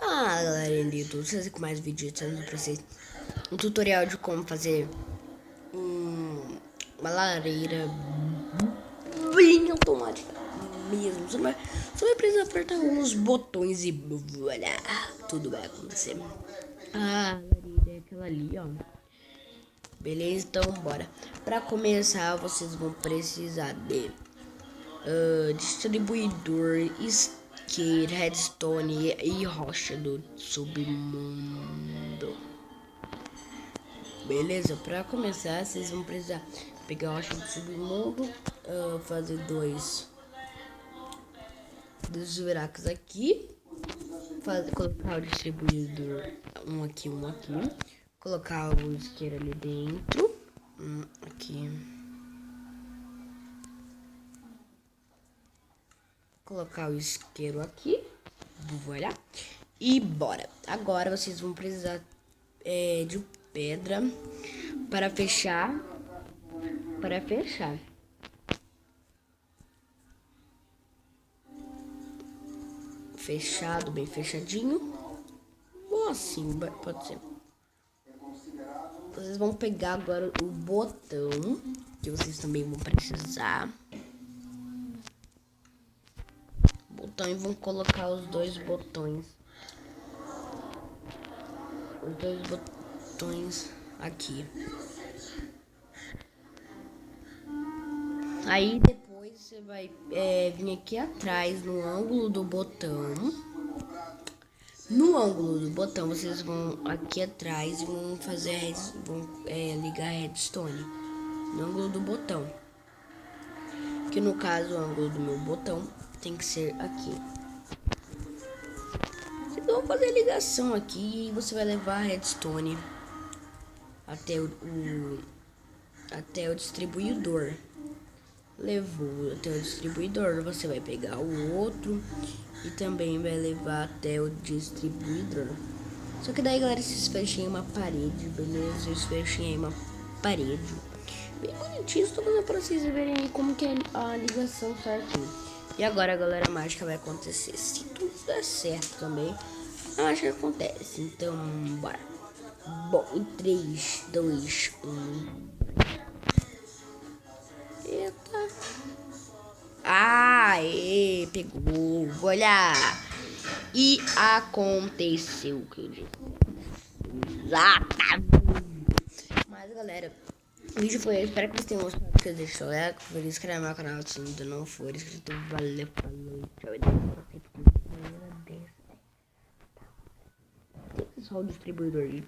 Fala galerinha do YouTube, vocês com mais vídeos trazendo pra vocês um tutorial de como fazer uma lareira bem automática mesmo. Só vai precisar apertar uns botões e voilà, tudo vai acontecer. A lareira é aquela ali, ó. Beleza, então bora. Pra começar vocês vão precisar de distribuidor, isqueiro, redstone e rocha do submundo. Beleza, pra começar vocês vão precisar pegar a rocha do submundo, fazer dois buracos aqui, colocar o distribuidor um aqui, colocar o isqueiro ali dentro, aqui. Colocar o isqueiro aqui, vou olhar e bora. Agora vocês vão precisar de pedra para fechar. Fechado, bem fechadinho. Ou assim, pode ser. Vocês vão pegar agora o botão que vocês também vão precisar. E vão colocar os dois botões. Aqui. Aí depois você vai vir aqui atrás no ângulo do botão. No ângulo do botão vocês vão aqui atrás e vão fazer ligar a redstone no ângulo do botão. Que no caso o ângulo do meu botão tem que ser aqui. Vocês vão fazer a ligação aqui e você vai levar a redstone até o distribuidor. Levou até o distribuidor, você vai pegar o outro e também vai levar até o distribuidor. Só que daí, galera, vocês fechem uma parede, beleza? Vocês fechem aí uma parede bem bonitinho. Estou fazendo pra vocês verem aí como que é a ligação certinho. E agora a galera mágica vai acontecer. Se tudo der certo também, a mágica acontece. Então, bora. Bom, em 3, 2, 1. Eita. Aê, pegou. Vou olhar. E aconteceu o que eu disse. Mas galera, o vídeo foi esse. Espero que vocês tenham gostado. Que deixa o like, se inscrever no meu canal se ainda não for inscrito. Valeu, falou, tchau. Tem só o distribuidor aí.